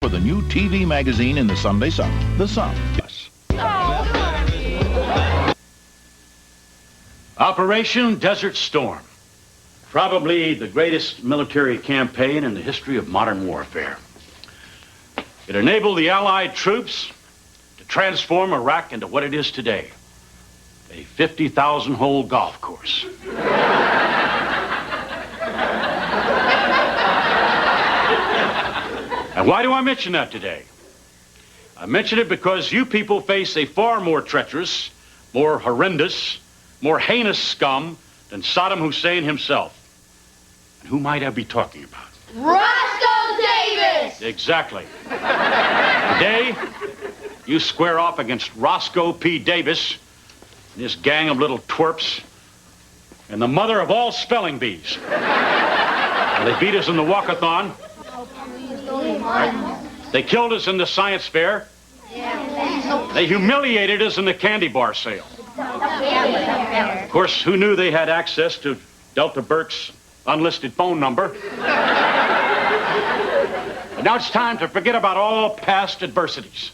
for the new TV magazine in the Sunday Sun, The Sun. Operation Desert Storm. Probably the greatest military campaign in the history of modern warfare. It enabled the Allied troops to transform Iraq into what it is today. A 50,000-hole golf course. And why do I mention that today? I mention it because you people face a far more treacherous, more horrendous, more heinous scum than Saddam Hussein himself. And who might I be talking about? Roscoe Davis! Exactly. Today, you square off against Roscoe P. Davis and this gang of little twerps and the mother of all spelling bees. Well, they beat us in the walkathon. They killed us in the science fair. They humiliated us in the candy bar sale. Of course, who knew they had access to Delta Burke's unlisted phone number? But now it's time to forget about all past adversities.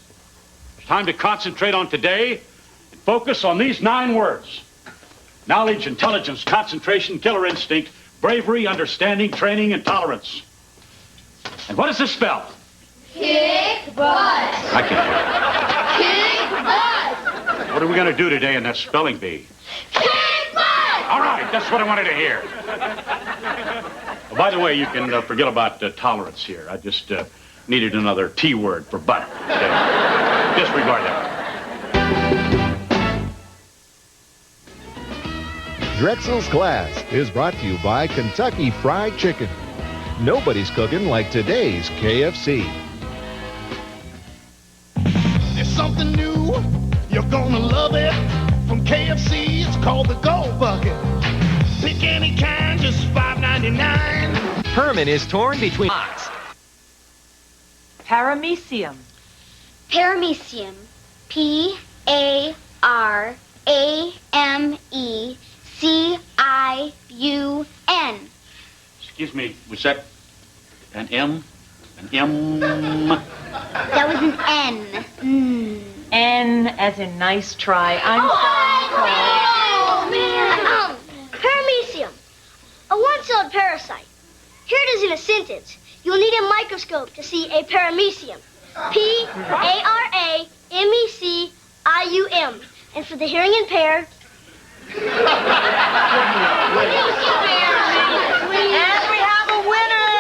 It's time to concentrate on today and focus on these 9 words. Knowledge, intelligence, concentration, killer instinct, bravery, understanding, training, and tolerance. And what does this spell? Kick butt! I can't Kick butt! hear it. What are we going to do today in that spelling bee? Kick butt! All right, that's what I wanted to hear. Oh, by the way, you can forget about tolerance here. I just needed another T word for butt. Disregard that. Drexell's Class is brought to you by Kentucky Fried Chicken. Nobody's cooking like today's KFC. There's something new, you're gonna love it. From KFC, it's called the Gold Bucket. Pick any kind, just $5.99. Herman is torn between Paramecium. Paramecium. Parameciun. Excuse me, was that an M? An M? That was an N. N as in nice try. I'm man. Paramecium. A one-celled parasite. Here it is in a sentence. You'll need a microscope to see a paramecium. Paramecium. And for the hearing impaired... And we have a winner!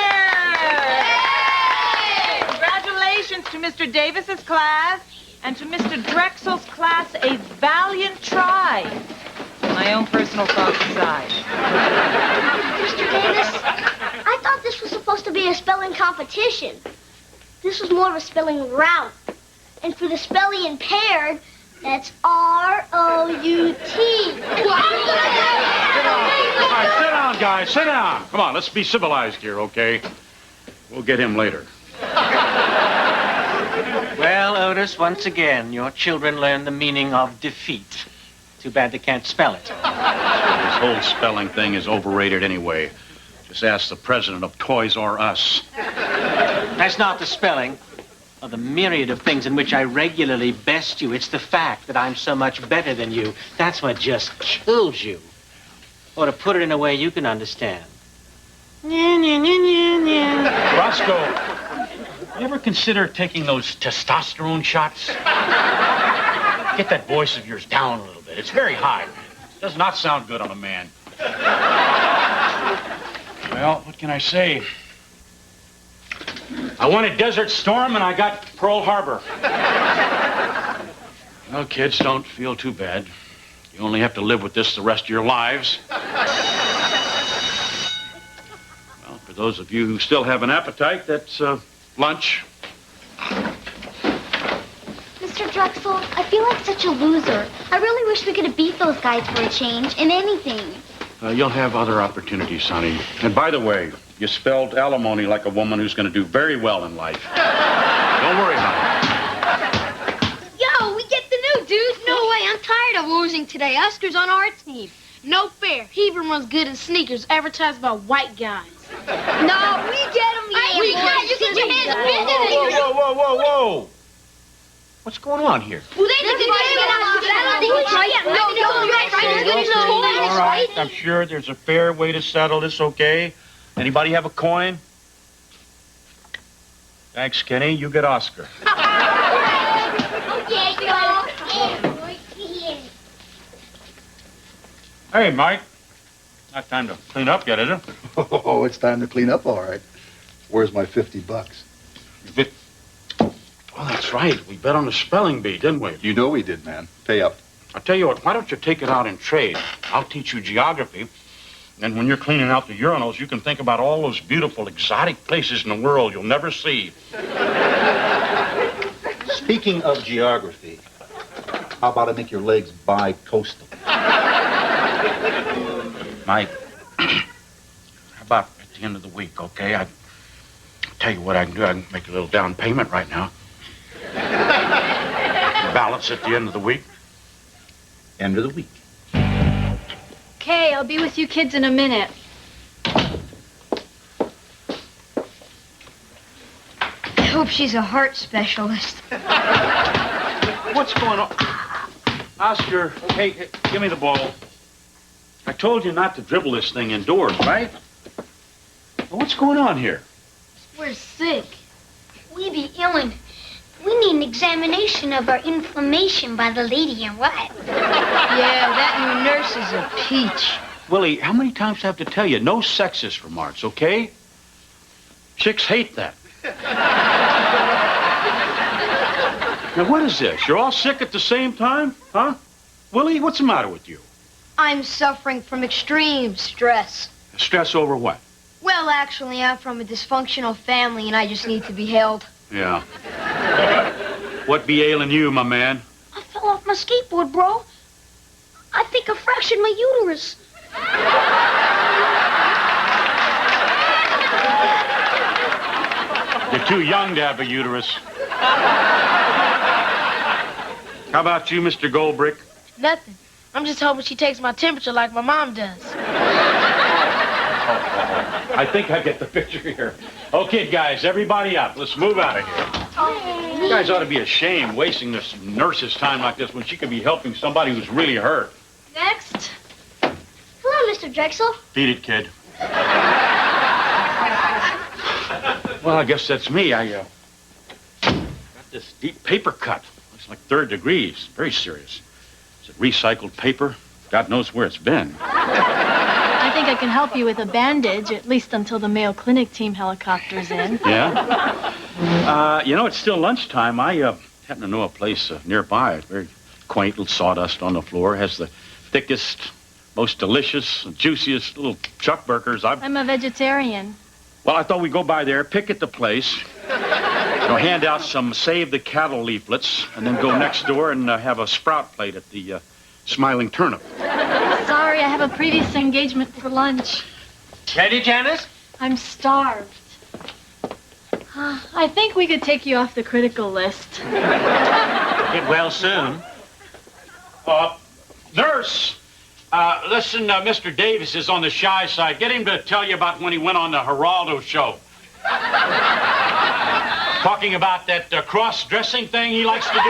Congratulations to Mr. Davis's class and to Mr. Drexell's class, a valiant try. My own personal thoughts aside. Mr. Davis, I thought this was supposed to be a spelling competition. This was more of a spelling route. And for the spelling impaired, that's R-O-U-T. All right, sit down, guys, sit down. Come on, let's be civilized here, okay? We'll get him later. Well, Otis, once again, your children learn the meaning of defeat. Too bad they can't spell it. This whole spelling thing is overrated anyway. Just ask the president of Toys R Us. That's not the spelling of the myriad of things in which I regularly best you. It's the fact that I'm so much better than you. That's what just kills you. Or to put it in a way you can understand. Roscoe, you ever consider taking those testosterone shots? Get that voice of yours down a little bit. It's very high. It does not sound good on a man. Well, what can I say? I wanted Desert Storm, and I got Pearl Harbor. Well, kids, don't feel too bad. You only have to live with this the rest of your lives. Well, for those of you who still have an appetite, that's lunch. Mr. Drexell, I feel like such a loser. I really wish we could have beat those guys for a change in anything. You'll have other opportunities, sonny. And by the way, you spelled alimony like a woman who's going to do very well in life. Don't worry about it. Yo, we get the new dude. No way, I'm tired of losing today. Oscar's on our team. No fair. He even runs good in sneakers, advertised by white guys. No, we get him, yeah. We got you. Get your hands up in there. Whoa. What's going on here? Well, they think I don't think it's right. No, you're right. All right, I'm sure there's a fair way to settle this, okay? Anybody have a coin? Thanks, Kenny. You get Oscar. Hey, Mike. Not time to clean up yet, is it? Oh, it's time to clean up, all right. Where's my $50? Well, that's right. We bet on the spelling bee, didn't we? You know we did, man. Pay up. I'll tell you what, why don't you take it out in trade? I'll teach you geography. And when you're cleaning out the urinals, you can think about all those beautiful, exotic places in the world you'll never see. Speaking of geography, how about I make your legs bi-coastal? Mike, how about at the end of the week, okay? I'll tell you what I can do. I can make a little down payment right now. Balance at the end of the week. End of the week. Okay, I'll be with you kids in a minute. I hope she's a heart specialist. What's going on? Oscar, hey, give me the ball. I told you not to dribble this thing indoors, right? Well, what's going on here? We're sick. We be illin'. We need an examination of our inflammation by the lady in white. Yeah, that new nurse is a peach. Willie, how many times do I have to tell you? No sexist remarks, okay? Chicks hate that. Now, what is this? You're all sick at the same time? Huh? Willie, what's the matter with you? I'm suffering from extreme stress. Stress over what? Well, actually, I'm from a dysfunctional family, and I just need to be held. Yeah. What be ailing you, my man? I fell off my skateboard, bro. I think I fractured my uterus. You're too young to have a uterus. How about you, Mr. Goldbrick? Nothing. I'm just hoping she takes my temperature like my mom does. I think I get the picture here. Okay, guys, everybody up. Let's move out of here. You guys ought to be ashamed wasting this nurse's time like this when she could be helping somebody who's really hurt. Next. Hello, Mr. Drexell. Beat it, kid. Well, I guess that's me. I got this deep paper cut. Looks like 3rd degree. It's very serious. Is it recycled paper? God knows where it's been. I think I can help you with a bandage, at least until the Mayo Clinic team helicopters in. Yeah? You know, it's still lunchtime. I happen to know a place nearby. It's very quaint, little sawdust on the floor. Has the thickest, most delicious, juiciest little chuck burgers I'm a vegetarian. Well, I thought we'd go by there, pick at the place, hand out some Save the Cattle leaflets, and then go next door and have a sprout plate at the Smiling Turnip. Sorry, I have a previous engagement for lunch. Ready, Janice? I'm starved. I think we could take you off the critical list. Get well soon. Nurse! Listen, Mr. Davis is on the shy side. Get him to tell you about when he went on the Geraldo show. Talking about that cross-dressing thing he likes to do.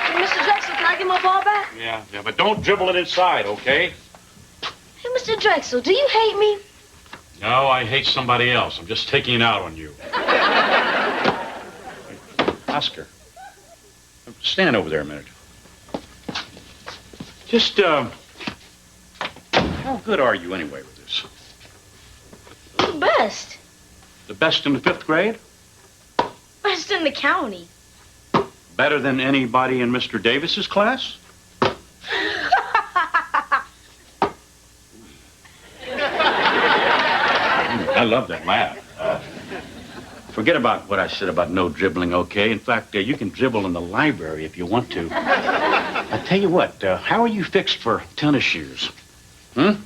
Hey, Mr. Drexell, can I get my ball back? Yeah, but don't dribble it inside, okay? Hey, Mr. Drexell, do you hate me? No, I hate somebody else. I'm just taking it out on you. Oscar, stand over there a minute. Just, how good are you anyway with this? The best. The best in the 5th grade? Best in the county. Better than anybody in Mr. Davis's class? I love that laugh. Forget about what I said about no dribbling, okay? In fact, you can dribble in the library if you want to. I tell you what, how are you fixed for tennis shoes? I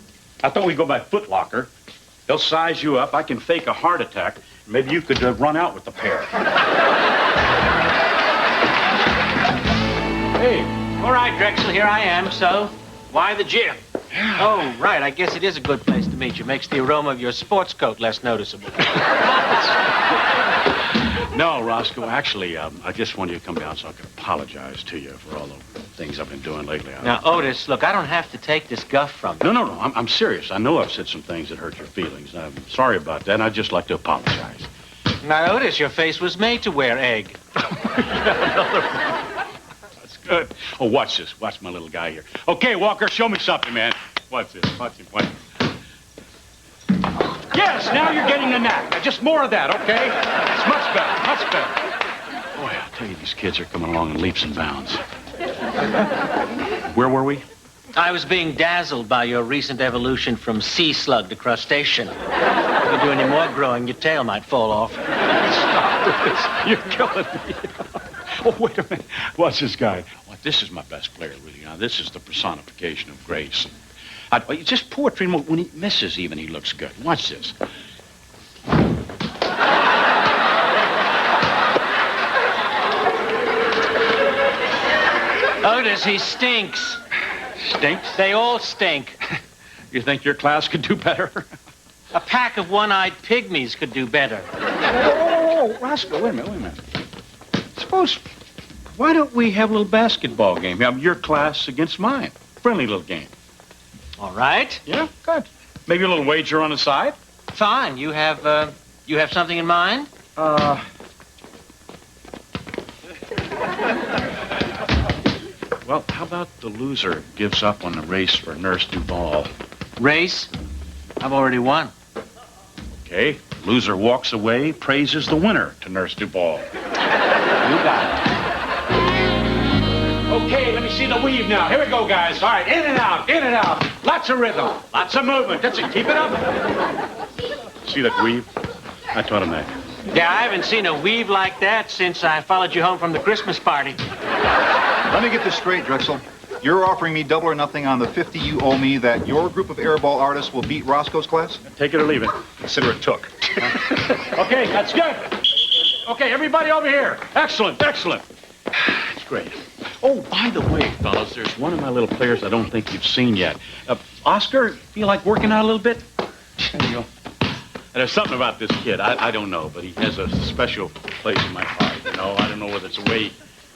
thought we'd go by Foot Locker. They'll size you up. I can fake a heart attack. Maybe you could run out with the pair. Hey. All right, Drexell, here I am. So, why the gym? Oh, right. I guess it is a good place to meet you. Makes the aroma of your sports coat less noticeable. No, Roscoe, actually, I just wanted you to come down so I could apologize to you for all the things I've been doing lately. Now, Otis, look, I don't have to take this guff from you. No. I'm serious. I know I've said some things that hurt your feelings. I'm sorry about that, and I'd just like to apologize. Now, Otis, your face was made to wear egg. That's good. Oh, watch this. Watch my little guy here. Okay, Walker, show me something, man. Watch this. Watch him. Watch him. Yes, now you're getting the knack. Now, just more of that, okay? It's much better, much better. Boy, I'll tell you, these kids are coming along in leaps and bounds. Where were we? I was being dazzled by your recent evolution from sea slug to crustacean. If you do any more growing, your tail might fall off. Stop this. You're killing me. Oh, wait a minute. Watch this guy. Well, this is my best player, really. Now, this is the personification of grace. It's just poetry. When he misses, even, he looks good. Watch this. Otis, he stinks. Stinks? They all stink. You think your class could do better? A pack of one-eyed pygmies could do better. Oh, Roscoe, wait a minute. Suppose, why don't we have a little basketball game? Your class against mine. Friendly little game. All right. Yeah, good. Maybe a little wager on the side? Fine. You have something in mind? Well, how about the loser gives up on the race for Nurse Duval? Race? I've already won. Okay. Loser walks away, praises the winner to Nurse Duval. You got it. Okay, let me see the weave now. Here we go, guys. All right, in and out, in and out. Lots of rhythm, lots of movement. That's it. Keep it up. See that weave? I taught him that. Yeah, I haven't seen a weave like that since I followed you home from the Christmas party. Let me get this straight, Drexell. You're offering me double or nothing on the 50 you owe me that your group of airball artists will beat Roscoe's class? Take it or leave it. Consider it took. Okay, that's good. Okay, everybody over here. Excellent, excellent. That's great. Oh, by the way, fellas, there's one of my little players I don't think you've seen yet. Oscar, feel like working out a little bit? You know, there's something about this kid. I don't know, but he has a special place in my heart. You know, I don't know whether it's the way he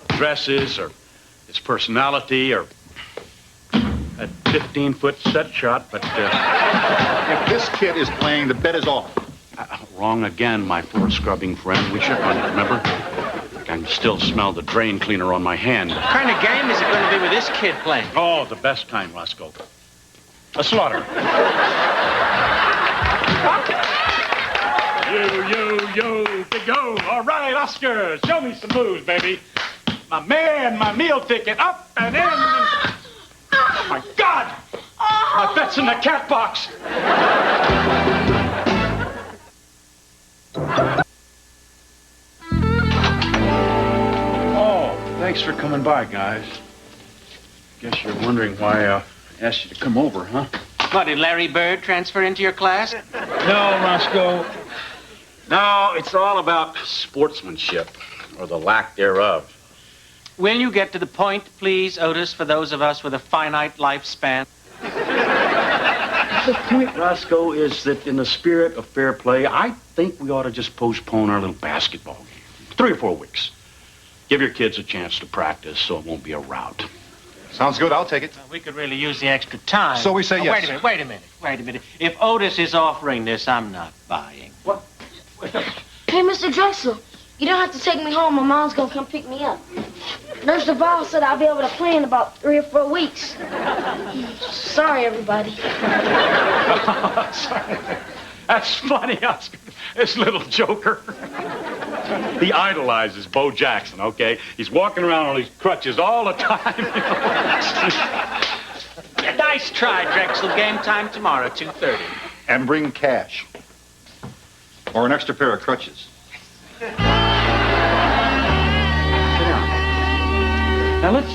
dresses or his personality or that 15-foot set shot, but... If this kid is playing, the bet is off. Wrong again, my poor scrubbing friend. We shook on it, remember? I can still smell the drain cleaner on my hand. What kind of game is it going to be with this kid playing? Oh, the best kind, Roscoe. A slaughter. Yo, big go. All right, Oscar, show me some moves, baby. My man, my meal ticket, up and in. Oh, my God! My bet's in the cat box. Oh, thanks for coming by, guys. Guess you're wondering why I asked you to come over, huh? What, did Larry Bird transfer into your class? No, Roscoe. No, it's all about sportsmanship, or the lack thereof. Will you get to the point, please, Otis, for those of us with a finite lifespan? The point, Roscoe, is that in the spirit of fair play, I think we ought to just postpone our little basketball game. 3 or 4 weeks. Give your kids a chance to practice so it won't be a rout. Sounds good. I'll take it. Well, we could really use the extra time. So we say yes. Wait a minute. If Otis is offering this, I'm not buying. What? Hey, Mr. Drexell, you don't have to take me home. My mom's gonna come pick me up. Nurse Duval said I'll be able to play in about 3 or 4 weeks. Sorry, everybody. Sorry. That's funny, Oscar. This little joker. He idolizes Bo Jackson, okay? He's walking around on his crutches all the time. Nice try, Drexell. Game time tomorrow, 2:30. And bring cash. Or an extra pair of crutches. Sit down. Now, let's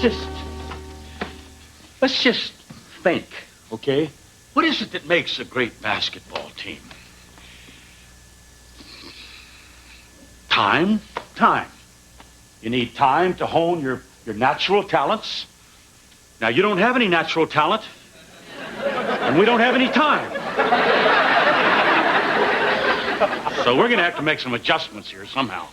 just think, okay? What is it that makes a great basketball team? Time. You need time to hone your natural talents. Now, you don't have any natural talent. And we don't have any time. So we're going to have to make some adjustments here somehow.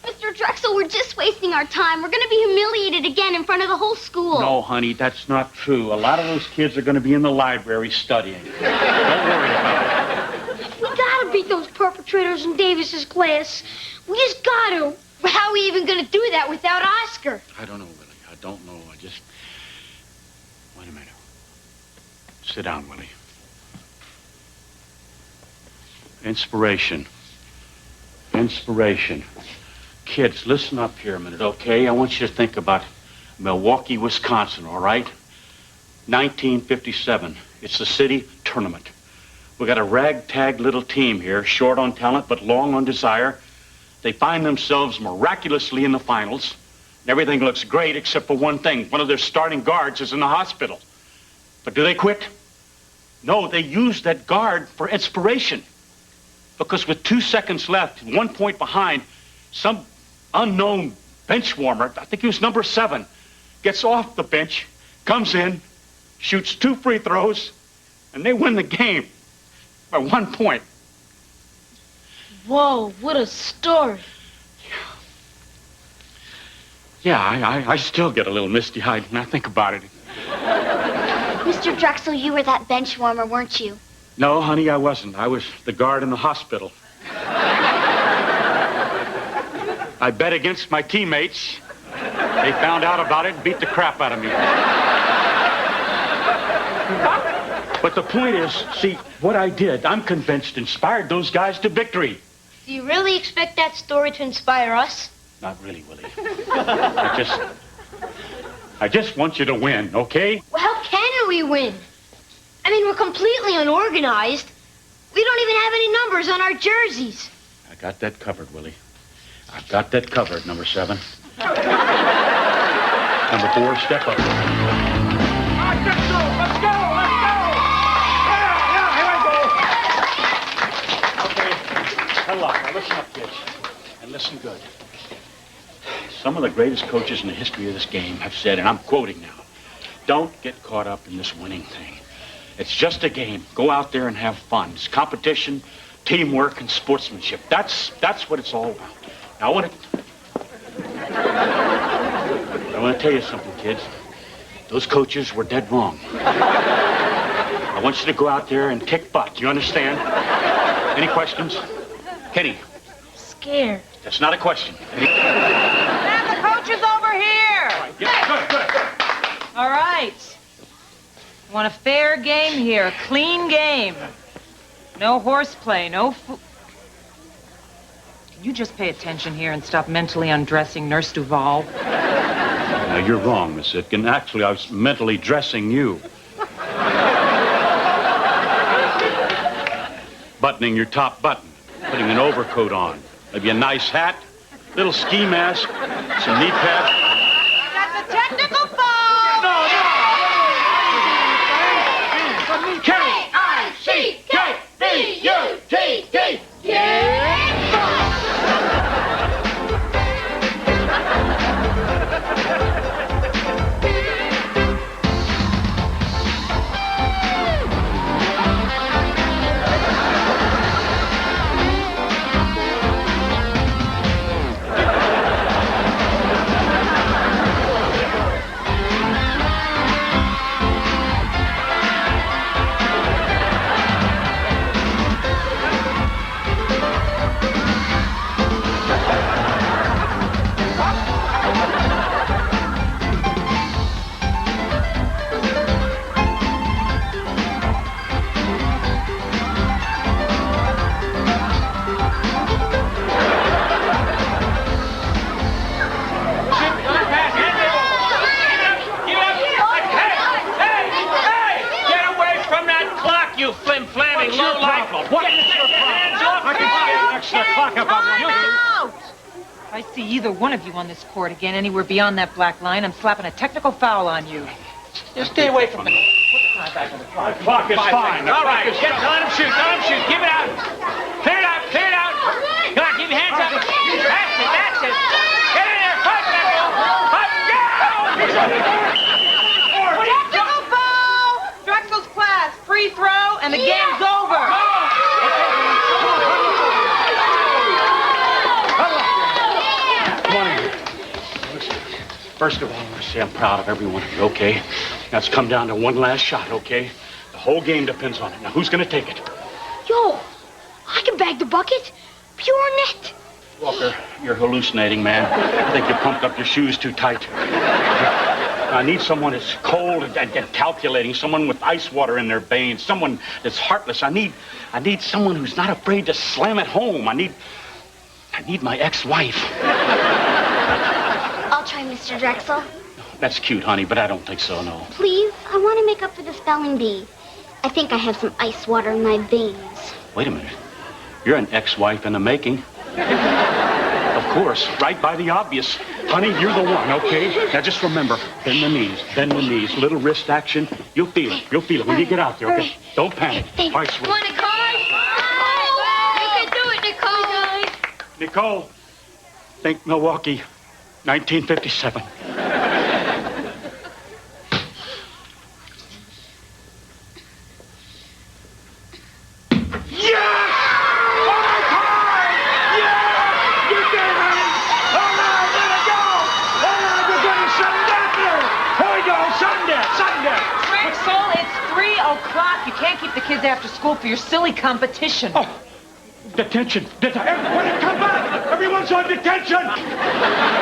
Mr. Drexell, we're just wasting our time. We're going to be humiliated again in front of the whole school. No, honey, that's not true. A lot of those kids are going to be in the library studying. Don't worry about it. We gotta beat those perpetrators in Davis's class. We just gotta. How are we even gonna do that without Oscar? I don't know, Willie. I don't know. Wait a minute. Sit down, Willie. Inspiration. Kids, listen up here a minute, okay? I want you to think about Milwaukee, Wisconsin, all right? 1957. It's the city tournament. We got a ragtag little team here, short on talent but long on desire. They find themselves miraculously in the finals. And everything looks great except for one thing. One of their starting guards is in the hospital. But do they quit? No, they use that guard for inspiration. Because with 2 seconds left, 1 point behind, some unknown bench warmer, I think he was number 7, gets off the bench, comes in, shoots 2 free throws, and they win the game by 1 point. Whoa, what a story. Yeah, I still get a little misty-eyed when I think about it. Mr. Drexell, you were that bench warmer, weren't you? No, honey, I wasn't. I was the guard in the hospital. I bet against my teammates. They found out about it and beat the crap out of me. But the point is, see, what I did, I'm convinced, inspired those guys to victory. Do you really expect that story to inspire us? Not really, Willie. I just want you to win, okay? Well, how can we win? I mean, we're completely unorganized. We don't even have any numbers on our jerseys. I got that covered, Willie. I've got that covered, number 7. Number 4, step up. Let's go! Yeah, here I go. Okay, huddle up. Now listen up, kids. And listen good. Some of the greatest coaches in the history of this game have said, and I'm quoting now, don't get caught up in this winning thing. It's just a game. Go out there and have fun. It's competition, teamwork, and sportsmanship. That's what it's all about. Now, I want to tell you something, kids. Those coaches were dead wrong. I want you to go out there and kick butt. Do you understand? Any questions? Kenny. Scared. That's not a question. And the coach is over here. All right, good. All right. Want a fair game here, a clean game. No horseplay, no Can you just pay attention here and stop mentally undressing Nurse Duval? Now, you're wrong, Miss Itkin. Actually, I was mentally dressing you. Buttoning your top button, putting an overcoat on, maybe a nice hat, little ski mask, some knee pads. That's a technical foul! K-I-C-K-B-U-T-T. If I see either one of you on this court again anywhere beyond that black line, I'm slapping a technical foul on you. Just stay away from me. Put the time back on the clock. The clock is fine. All right, let him shoot. Give it out. Clear it out. Come on, keep your hands up. That's it. Get in there. Fight, Drexell. Technical foul! Drexell's class, free throw. and the game's over. Come on in. Listen, first of all, I want to say I'm proud of every one of you, okay? Now, it's come down to one last shot, okay? The whole game depends on it. Now, who's going to take it? Yo, I can bag the bucket. Pure net. Walker, you're hallucinating, man. I think you pumped up your shoes too tight. I need someone that's cold and calculating, someone with ice water in their veins, someone that's heartless. I need someone who's not afraid to slam it home. I need my ex-wife. I'll try, Mr. Drexell. That's cute, honey, but I don't think so, no. Please, I want to make up for the spelling bee. I think I have some ice water in my veins. Wait a minute. You're an ex-wife in the making. Of course, right by the obvious. Honey, you're the one, okay? Now just remember, bend the knees, little wrist action. You'll feel it when you get out there, okay? Don't panic. All right, sweetie. Come on, Nicole. You can do it, Nicole. Nicole, think Milwaukee, 1957. You can't keep the kids after school for your silly competition. Oh, detention. Everybody come back! Everyone's on detention!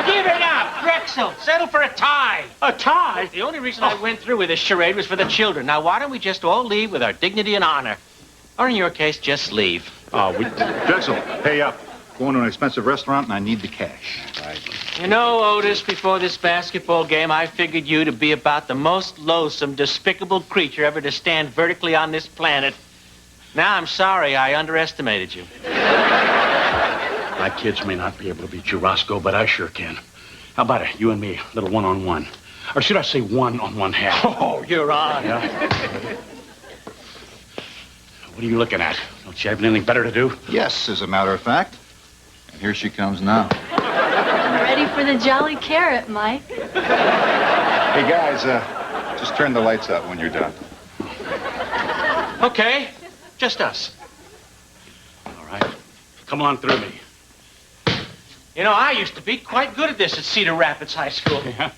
Give it up, Drexell. Settle for a tie. A tie? The only reason I went through with this charade was for the children. Now, why don't we just all leave with our dignity and honor? Or in your case, just leave. Drexell, pay up. Going to an expensive restaurant, and I need the cash. Right. You know, Otis, before this basketball game, I figured you to be about the most loathsome, despicable creature ever to stand vertically on this planet. Now, I'm sorry I underestimated you. My kids may not be able to beat you, Roscoe, but I sure can. How about it, you and me, a little one-on-one? Or should I say one-on-one half? Oh, you're on. Yeah? What are you looking at? Don't you have anything better to do? Yes, as a matter of fact. And here she comes now. Ready for the Jolly Carrot, Mike. Hey, guys, just turn the lights out when you're done. Okay, just us. All right. Come on through me. You know, I used to be quite good at this at Cedar Rapids High School. Yeah.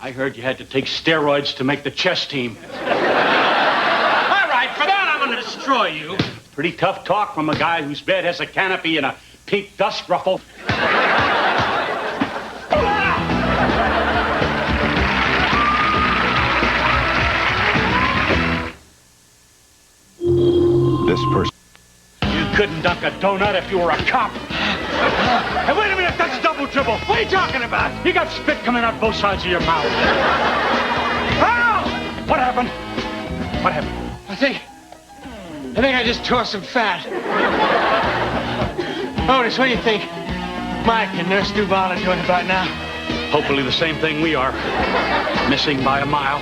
I heard you had to take steroids to make the chess team. All right, for that I'm going to destroy you. Pretty tough talk from a guy whose bed has a canopy and a pink dust ruffle. This person. You couldn't dunk a donut if you were a cop. Hey, wait a minute, that's double dribble. What are you talking about? You got spit coming out both sides of your mouth. Ow! What happened? What happened? I think I just tore some fat. Otis, what do you think Mike and Nurse Duval are doing about now? Hopefully the same thing we are. Missing by a mile.